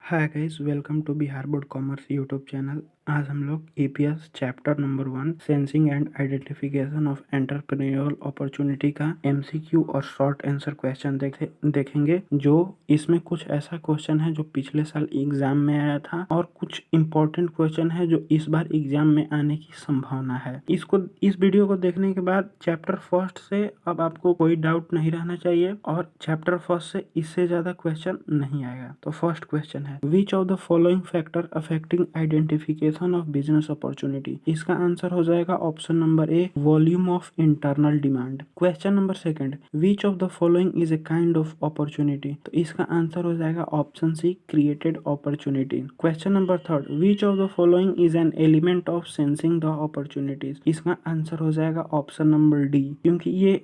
Hi guys, welcome to Bihar board commerce YouTube channel. आज हम लोग EPS chapter number 1 sensing and identification of entrepreneurial opportunity का MCQ और short answer question देखेंगे। जो इसमें कुछ ऐसा क्वेश्चन है जो पिछले साल एग्जाम में आया था और कुछ इम्पोर्टेंट क्वेश्चन है जो इस बार एग्जाम में आने की संभावना है। इस वीडियो को देखने के बाद चैप्टर फर्स्ट से अब आपको कोई डाउट नहीं रहना चाहिए और चैप्टर फर्स्ट से इससे ज्यादा क्वेश्चन नहीं आएगा। तो फर्स्ट क्वेश्चन है, which of the following factor affecting identification of business opportunity. इसका आंसर हो जाएगा option number A, volume of internal demand. Question number second, which of the following is a kind of opportunity. तो इसका answer हो जाएगा option C, created opportunity. Question number third, which of the following is an element of sensing the opportunities. इसका answer हो जाएगा option number D, क्योंकि ये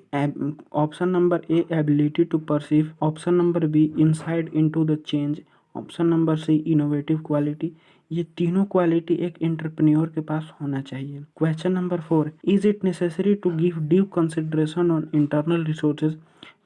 option number A ability to perceive, option number B insight into the change, option number C innovative quality. ये तीनों quality एक entrepreneur के पास होना चाहिए। Question number 4, is it necessary to give due consideration on internal resources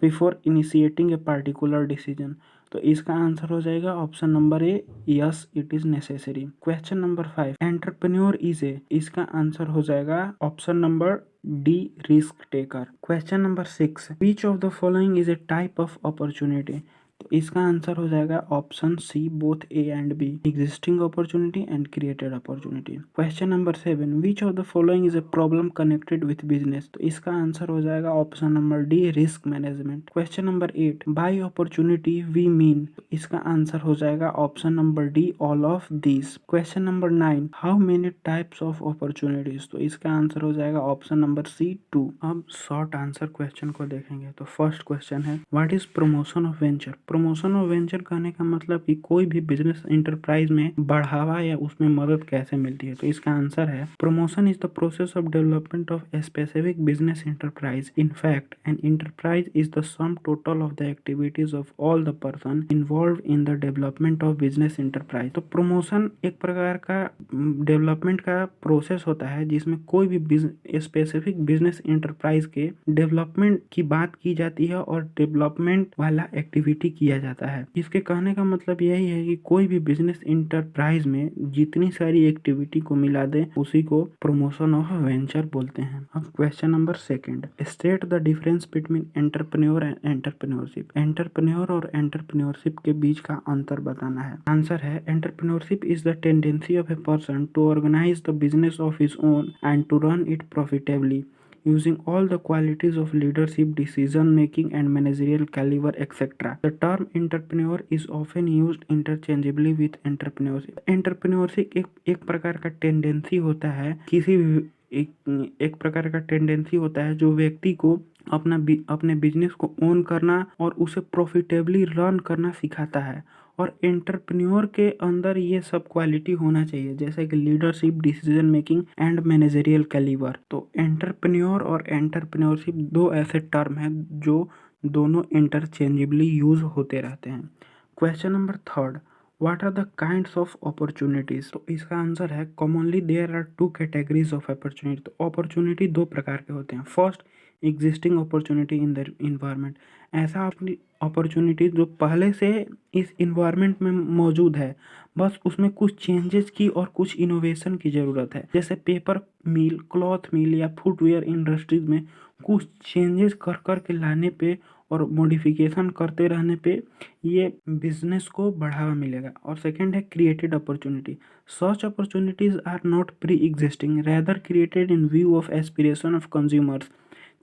before initiating a particular decision. तो इसका answer हो जाएगा option number A, yes it is necessary. Question number 5, entrepreneur is a. इसका answer हो जाएगा option number D, risk taker. Question number 6, which of the following is a type of opportunity. तो इसका answer हो जाएगा option C, both A and B, existing opportunity and created opportunity. Question number 7, which of the following is a problem connected with business. तो इसका answer हो जाएगा option number D, risk management. Question number 8, by opportunity we mean. तो इसका answer हो जाएगा option number D, all of this. Question number 9, how many types of opportunities. तो इसका आंसर हो जाएगा ऑप्शन नंबर सी, 2। अब शॉर्ट आंसर क्वेश्चन को देखेंगे। तो फर्स्ट क्वेश्चन है, what is promotion of venture. Promotion of venture कहने का मतलब कि कोई भी बिजनेस इंटरप्राइज में बढ़ावा या उसमें मदद कैसे मिलती है। तो इसका आंसर है, promotion is the process of development of a specific business enterprise. In fact an enterprise is the sum total of the activities of all the person involve in the development of business enterprise. तो promotion एक प्रकार का development का process होता है जिसमें कोई भी स्पेसिफिक बिजनेस इंटरप्राइज के डेवलपमेंट की बात की जाती है और डेवलपमेंट वाला एक्टिविटी किया जाता है। इसके कहने का मतलब यही है कि कोई भी बिजनेस इंटरप्राइज में जितनी सारी एक्टिविटी को मिला दे उसी को प्रमोशन ऑफ वेंचर बोलते हैं। अब question number 2, state the difference between entrepreneur and entrepreneurship. Entrepreneur और एंटरप्रेन्योरशिप के बीच का अंतर बताना है। आंसर है, entrepreneurship is the tendency of a person to organise the business of his own and to run it profitably using all the qualities of leadership, decision making and managerial caliber etc. The term entrepreneur is often used interchangeably with entrepreneurship. Entrepreneurship एक प्रकार का tendency होता है, किसी भी एक प्रकार का टेंडेंसी होता है जो व्यक्ति को अपने बिजनेस को ओन करना और उसे प्रॉफिटेबली रन करना सिखाता है। और एंटरप्रेन्योर के अंदर ये सब क्वालिटी होना चाहिए, जैसे कि leadership, decision making and managerial calibre. तो एंटरप्रेन्योर और एंटरप्रेन्योरशिप दो ऐसे टर्म हैं जो दोनों इंटरचेंजेबली यूज होते रहते हैं। Question number 3, what are the kinds of opportunities. तो इसका आंसर है, commonly there are 2 categories of opportunity. तो अपॉर्चुनिटी 2 प्रकार के होते हैं। First, existing opportunity in the environment. ऐसा अपॉर्चुनिटी जो पहले से इस इन्वायरमेंट में मौजूद है, बस उसमें कुछ चेंजेस की और कुछ इनोवेशन की ज़रूरत है। जैसे पेपर मिल, क्लॉथ मिल या फुटवेयर इंडस्ट्रीज में कुछ चेंजेस कर कर के लाने पे और मॉडिफिकेशन करते रहने पे ये बिजनेस को बढ़ावा मिलेगा। और सेकंड है created opportunity. Such opportunities are not pre existing, rather created in view of aspiration of consumers,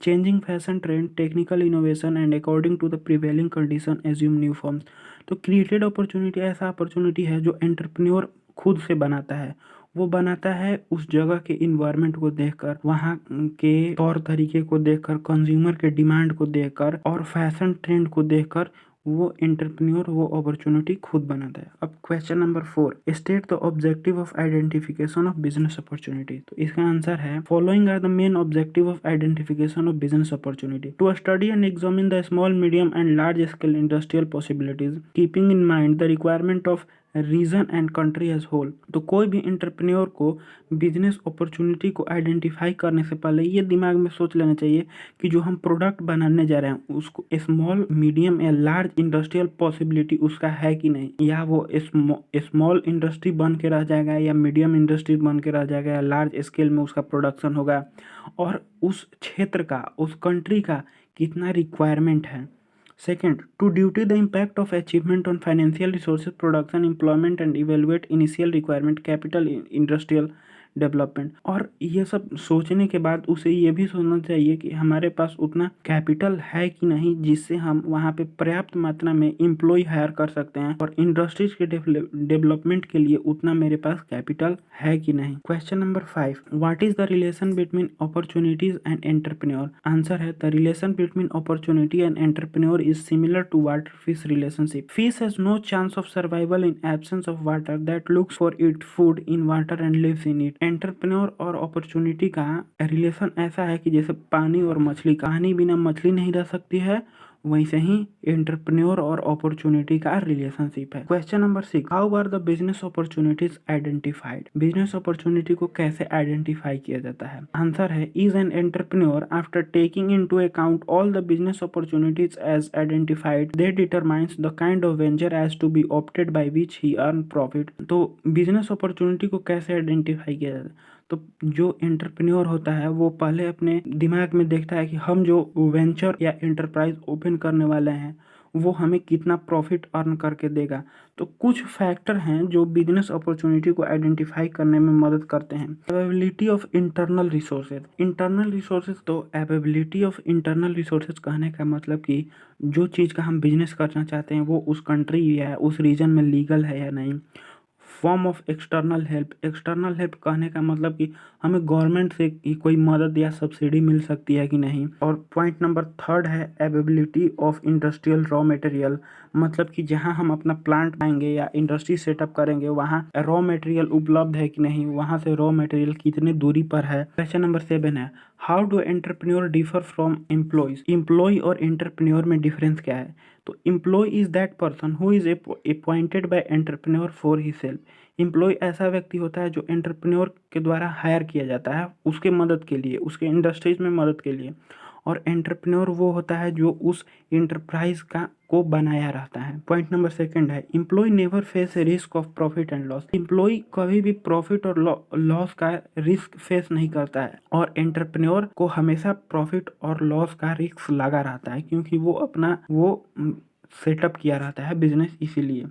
changing fashion trend, technical innovation and according to the prevailing condition assume new forms। तो created opportunity ऐसा opportunity है जो entrepreneur खुद से बनाता है। वो बनाता है उस जगह के इन्वायरमेंट को देखकर, वहाँ के तौर तरीके को देखकर, कंज्यूमर के डिमांड को देखकर और फैशन ट्रेंड को देखकर वो एंटरप्रेन्योर वो अपॉर्चुनिटी खुद बनाता है। अब question number 4, state the objective of identification of business opportunity. तो इसका आंसर है, following are the main objective of identification of business opportunity. To study and examine the small, medium and large scale industrial possibilities, keeping in mind the requirement of region and country as whole. तो कोई भी entrepreneur को business opportunity को identify करने से पहले ये दिमाग में सोच लेना चाहिए कि जो हम प्रोडक्ट बनाने जा रहे हैं उसको स्मॉल, मीडियम या लार्ज इंडस्ट्रियल पॉसिबिलिटी उसका है कि नहीं, या वो स्मॉल इंडस्ट्री बन के रह जाएगा या मीडियम इंडस्ट्री बन के रह जाएगा या लार्ज स्केल में उसका प्रोडक्शन होगा, और उस क्षेत्र का, उस कंट्री का कितना रिक्वायरमेंट है। Second, to duty the impact of achievement on financial resources, production, employment and evaluate initial requirement, capital, industrial development. और ये सब सोचने के बाद उसे ये भी सोचना चाहिए कि हमारे पास उतना कैपिटल है कि नहीं जिससे हम वहाँ पे पर्याप्त मात्रा में एम्प्लॉय हायर कर सकते हैं, और इंडस्ट्रीज के डेवलपमेंट के लिए उतना मेरे पास कैपिटल है कि नहीं। Question number 5, what is the relation between opportunities and entrepreneur. Answer है the relation between opportunity and entrepreneur is similar to water fish relationship. Fish has no chance of survival in absence of water that looks for it food in water and lives in it. Entrepreneur और opportunity का relation ऐसा है कि जैसे पानी और मछली का, पानी बिना मछली नहीं रह सकती है, वैसे ही एंटरप्रेन्योर और अपॉर्चुनिटी का रिलेशनशिप है। Question number 6, how are the business opportunities identified. Business opportunity को कैसे आइडेंटिफाई किया जाता है। आंसर है is an entrepreneur after taking into account all the business opportunities as identified they determines the kind of venture as to be opted by which he earn profit. तो business opportunity को कैसे identify किया जाता है, तो जो entrepreneur होता है वो पहले अपने दिमाग में देखता है कि हम जो वेंचर या एंटरप्राइज ओपन करने वाले हैं वो हमें कितना प्रॉफिट अर्न करके देगा। तो कुछ फैक्टर हैं जो बिजनेस अपॉर्चुनिटी को आइडेंटिफाई करने में मदद करते हैं। Availability of internal resources. Internal resources, तो अवेलेबिलिटी ऑफ इंटरनल रिसोर्सेज कहने का मतलब कि जो चीज़ का हम बिजनेस करना चाहते हैं वो उस कंट्री या उस रीजन में लीगल है या नहीं। Form of external help. External help कहने का मतलब कि हमें गवर्नमेंट से कोई मदद या सब्सिडी मिल सकती है कि नहीं। और पॉइंट नंबर 3 है availability of industrial raw material, मतलब कि जहां हम अपना प्लांट बनाएंगे या इंडस्ट्री सेटअप करेंगे वहां रॉ मटेरियल उपलब्ध है कि नहीं, वहां से रॉ मटेरियल कितने दूरी पर है। क्वेश्चन नंबर 7 है how do entrepreneur differ from employees. Employee और एंटरप्रेन्योर में डिफरेंस क्या है। तो employee is that person who is appointed by entrepreneur for himself. Employee ऐसा व्यक्ति होता है जो एंटरप्रेन्योर के द्वारा हायर किया जाता है उसके मदद के लिए, उसके इंडस्ट्रीज में मदद के लिए। और एंटरप्रेन्योर वो होता है जो उस इंटरप्राइज का को बनाया रहता है। पॉइंट नंबर 2 है employ never face risk of profit and loss. Employ कभी भी प्रॉफिट और लॉस का रिस्क फेस नहीं करता है, और एंटरप्रेन्योर को हमेशा प्रॉफिट और लॉस का रिस्क लगा रहता है क्योंकि वो अपना सेटअप किया रहता है बिजनेस, इसीलिए।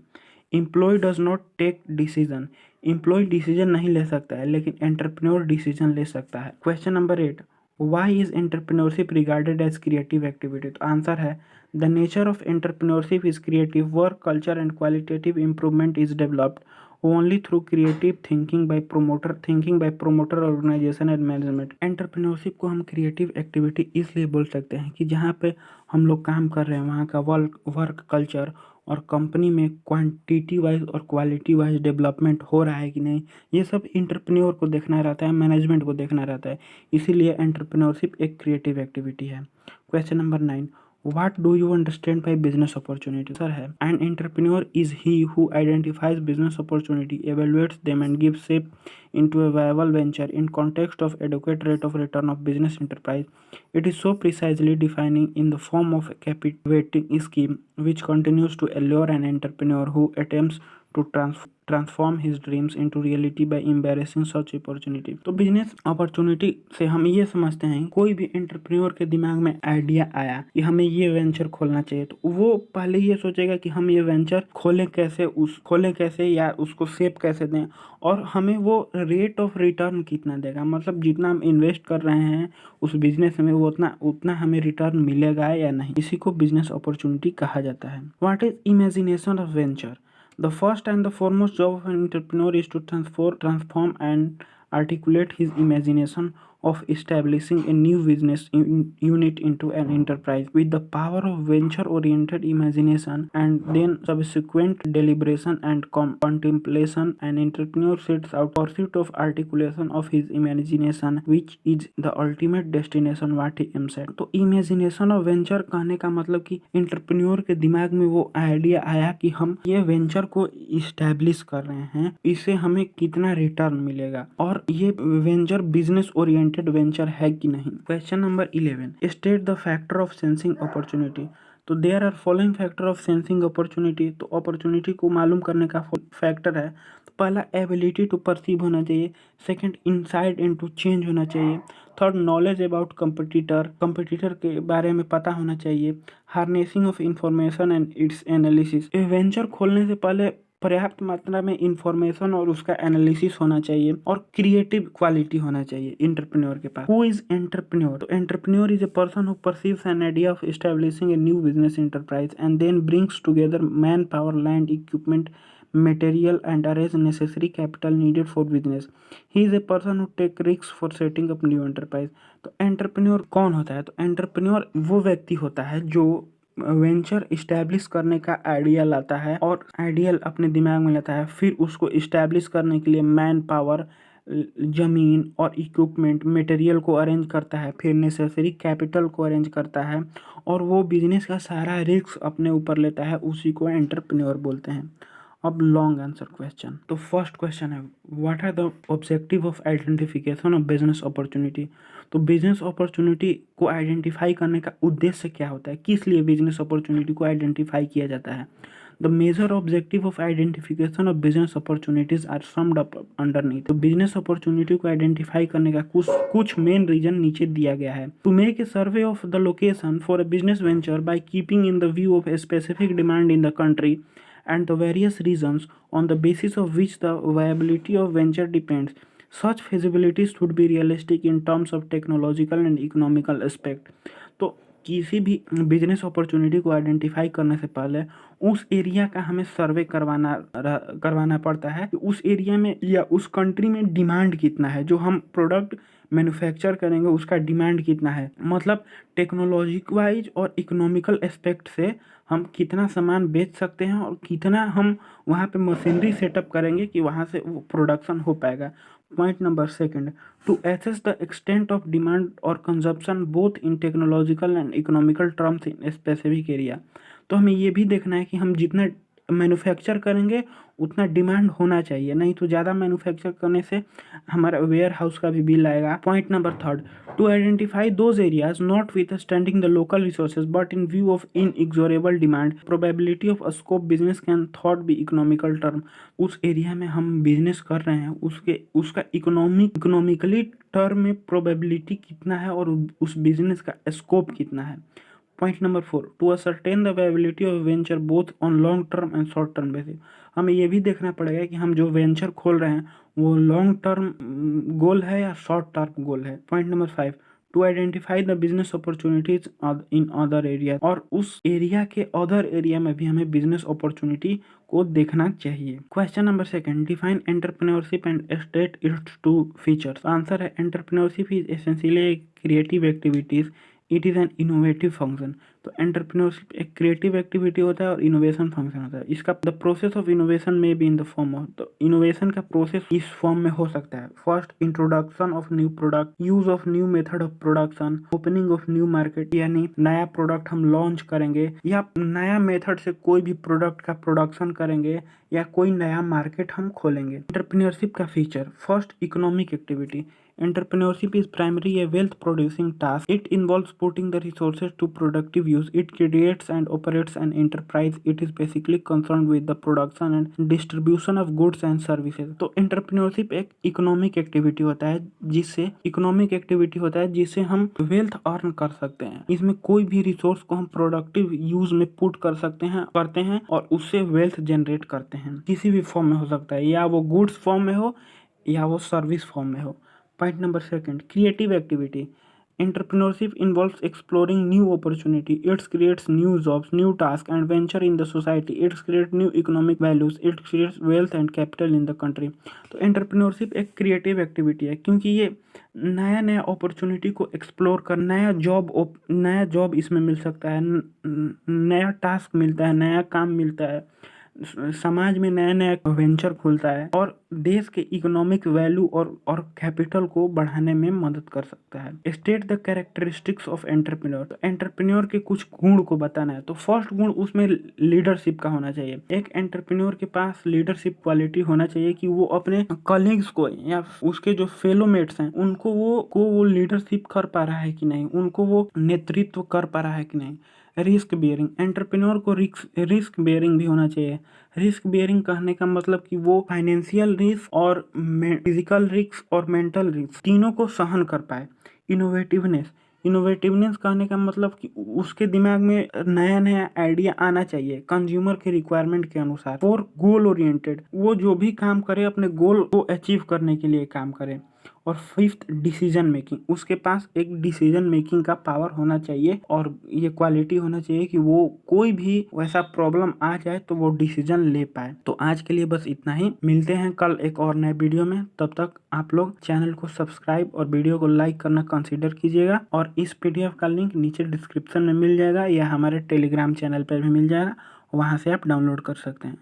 Employ does not take decision. Employ decision नहीं ले सकता है लेकिन एंटरप्रेन्योर डिसीजन ले सकता है। Question number 8, why is entrepreneurship regarded as creative activity. तो आंसर है the nature of entrepreneurship is creative work culture and qualitative improvement is developed only through creative thinking by promoter organisation and management. Entrepreneurship को हम creative activity इसलिए बोल सकते हैं कि जहाँ पे हम लोग काम कर रहे हैं वहाँ का वर्क कल्चर और कंपनी में क्वांटिटी वाइज और क्वालिटी वाइज डेवलपमेंट हो रहा है कि नहीं, ये सब एंटरप्रेन्योर को देखना रहता है, मैनेजमेंट को देखना रहता है। इसीलिए एंटरप्रेन्योरशिप एक क्रिएटिव एक्टिविटी है। Question number 9, What do you understand by business opportunity? Sir है an entrepreneur is he who identifies business opportunity, evaluates them and gives shape into a viable venture in context of adequate rate of return of business enterprise. It is so precisely defining in the form of a captivating scheme which continues to allure an entrepreneur who attempts to transform his dreams into reality by embracing such opportunity. तो business opportunity से हम ये समझते हैं कोई भी entrepreneur के दिमाग में आइडिया आया कि हमें ये वेंचर खोलना चाहिए, तो वो पहले ये सोचेगा कि हम ये वेंचर खोलें कैसे या उसको शेप कैसे दें, और हमें वो रेट ऑफ रिटर्न कितना देगा, मतलब जितना हम इन्वेस्ट कर रहे हैं उस बिजनेस में वो उतना हमें रिटर्न मिलेगा या नहीं। इसी को बिजनेस अपॉर्चुनिटी कहा जाता है। What is imagination of venture. The first and the foremost job of an entrepreneur is to transform and articulate his imagination of establishing a new business unit into an enterprise. With the power of venture-oriented imagination and then subsequent deliberation and contemplation, an entrepreneur sets out pursuit of articulation of his imagination, which is the ultimate destination what he aims at. तो imagination of venture कहने का मतलब कि entrepreneur के दिमाग में वो idea आया कि हम ये वेंचर को इस्टेब्लिश कर रहे हैं, इससे हमें कितना रिटर्न मिलेगा और ये वेंचर बिजनेस ओरिएंटेड वेंचर है कि नहीं। Question number 11, state the factor of sensing opportunity. तो there are following factor of sensing opportunity. तो अपॉर्चुनिटी को मालूम करने का फैक्टर है, तो पहला एबिलिटी टू परसीव होना चाहिए, सेकंड इनसाइट इनटू चेंज होना चाहिए, थर्ड नॉलेज अबाउट कंपटीटर के बारे में पता होना चाहिए, harnessing of information and it's analysis. Venture खोलने से पहले पर्याप्त मात्रा में इंफॉर्मेशन और उसका एनालिसिस होना चाहिए और क्रिएटिव क्वालिटी होना चाहिए एंटरप्रेन्योर के पास। Who is entrepreneur? तो entrepreneur is a person who perceives an idea of establishing a new business enterprise and then brings together man power, land, equipment, material and arrange necessary capital needed for business. He is a person who take risks for setting up new enterprise. तो entrepreneur कौन होता है? तो entrepreneur वो व्यक्ति होता है जो वेंचर इस्टेब्लिश करने का आइडिया लाता है और आइडियल अपने दिमाग में लाता है, फिर उसको इस्टेब्लिश करने के लिए मैन पावर, जमीन और इक्विपमेंट, मटेरियल को अरेंज करता है, फिर नेसेसरी कैपिटल को अरेंज करता है और वो बिजनेस का सारा रिस्क अपने ऊपर लेता है, उसी को एंटरप्रेन्योर बोलते हैं। अब लॉन्ग आंसर क्वेश्चन। तो फर्स्ट क्वेश्चन है, what are the objective of identification of business opportunity. तो बिजनेस अपॉर्चुनिटी को आइडेंटिफाई करने का उद्देश्य क्या होता है, किस लिए बिजनेस अपॉर्चुनिटी को आइडेंटिफाई किया जाता है। The major objective of identification of business opportunities are summed up underneath. तो बिजनेस अपॉर्चुनिटी को आइडेंटिफाई करने का कुछ मेन रीजन नीचे दिया गया है। To make a survey of the location for a business venture by keeping in the view of a specific demand in the country and the various regions on the basis of which the viability of venture depends. Such feasibility should be realistic in terms of technological and economical aspect. तो किसी भी business opportunity को identify करने से पहले उस area का हमें सर्वे करवाना पड़ता है कि उस एरिया में या उस कंट्री में डिमांड कितना है, जो हम प्रोडक्ट मैन्युफैक्चर करेंगे उसका डिमांड कितना है, मतलब टेक्नोलॉजी वाइज और इकोनॉमिकल एस्पेक्ट से हम कितना सामान बेच सकते हैं और कितना हम वहाँ पे मशीनरी सेटअप करेंगे कि वहाँ से वो प्रोडक्शन हो पाएगा। Point number second, to assess the extent of demand और consumption both in technological and economical terms in specific area. तो हमें ये भी देखना है कि हम जितना मैन्युफैक्चर करेंगे उतना डिमांड होना चाहिए, नहीं तो ज़्यादा मैन्युफैक्चर करने से हमारा वेयर हाउस का भी बिल आएगा। Point number third, to identify those areas notwithstanding the local resources but in view of inexorable demand, probability of scope business can thought be economical term. उस area में हम business कर रहे हैं उसका economically term में probability कितना है और उस बिजनेस का स्कोप कितना है। Point number 4, to ascertain the viability of venture both on long term and short term basis. हमें ये भी देखना पड़ेगा कि हम जो वेंचर खोल रहे हैं वो लॉन्ग टर्म गोल है या शॉर्ट टर्म गोल है। Point number 5, to identify the business opportunities in other area, और उस एरिया के अदर एरिया में भी हमें बिजनेस अपॉर्चुनिटी को देखना चाहिए। Question number 2, define entrepreneurship and state its two features. Answer है, entrepreneurship is essentially creative activities, it is an innovative function. तो एंटरप्रेन्योरशिप एक क्रिएटिव एक्टिविटी होता है और इनोवेशन फंक्शन होता है। इसका द प्रोसेस ऑफ इनोवेशन में be in the form of, तो इनोवेशन का प्रोसेस इस फॉर्म में हो सकता है। First, introduction of new product, use of new method of production, opening of new market, यानी नया प्रोडक्ट हम लॉन्च करेंगे या नया मेथड से कोई भी प्रोडक्ट का प्रोडक्शन करेंगे या कोई नया मार्केट हम खोलेंगे। एंटरप्रेन्योरशिप का feature, first, economic activity. Entrepreneurship is primarily a wealth producing task. It involves putting the resources to productive use. It creates and operates an enterprise. It is basically concerned with the production and distribution of goods and services. तो entrepreneurship एक economic activity होता है जिससे हम wealth earn कर सकते हैं। इसमें कोई भी रिसोर्स को हम प्रोडक्टिव यूज में पुट करते हैं और उससे वेल्थ जनरेट करते हैं। किसी भी फॉर्म में हो सकता है, या वो गुड्स फॉर्म में हो या वो सर्विस फॉर्म में हो। Point number 2, creative activity. Entrepreneurship involves exploring new opportunity. It creates new jobs, new tasks, and venture in the society. It creates new economic values. It creates wealth and capital in the country. तो entrepreneurship एक creative activity है, क्योंकि ये नया नया opportunity को explore कर नया जॉब इसमें मिल सकता है, नया टास्क मिलता है, नया काम मिलता है, समाज में नया नया वेंचर खुलता है और देश के इकोनॉमिक वैल्यू और कैपिटल को बढ़ाने में मदद कर सकता है। State the characteristics of entrepreneur. तो एंटरप्रेन्योर के कुछ गुण को बताना है। तो फर्स्ट गुण उसमें लीडरशिप का होना चाहिए। एक एंटरप्रेन्योर के पास लीडरशिप क्वालिटी होना चाहिए कि वो अपने कलीग्स को या उसके जो फेलो मेट्स हैं उनको वो लीडरशिप कर पा रहा है कि नहीं, उनको वो नेतृत्व कर पा रहा है कि नहीं। रिस्क बियरिंग, एंटरप्रेन्योर को रिस्क बियरिंग भी होना चाहिए। रिस्क बियरिंग कहने का मतलब कि वो फाइनेंशियल रिस्क और फिजिकल रिस्क और मेंटल रिस्क तीनों को सहन कर पाए। इनोवेटिवनेस कहने का मतलब कि उसके दिमाग में नया नया आइडिया आना चाहिए कंज्यूमर के रिक्वायरमेंट के अनुसार। और गोल ओरिएंटेड, वो जो भी काम करे अपने गोल को अचीव करने के लिए काम करे। और फिफ्थ, डिसीजन मेकिंग, उसके पास एक डिसीजन मेकिंग का पावर होना चाहिए और ये क्वालिटी होना चाहिए कि वो कोई भी वैसा प्रॉब्लम आ जाए तो वो डिसीजन ले पाए। तो आज के लिए बस इतना ही, मिलते हैं कल एक और नए वीडियो में। तब तक आप लोग चैनल को सब्सक्राइब और वीडियो को लाइक करना कंसीडर कीजिएगा। और इस पीडीएफ का लिंक नीचे डिस्क्रिप्शन में मिल जाएगा या हमारे टेलीग्राम चैनल पर भी मिल जाएगा, वहाँ से आप डाउनलोड कर सकते हैं।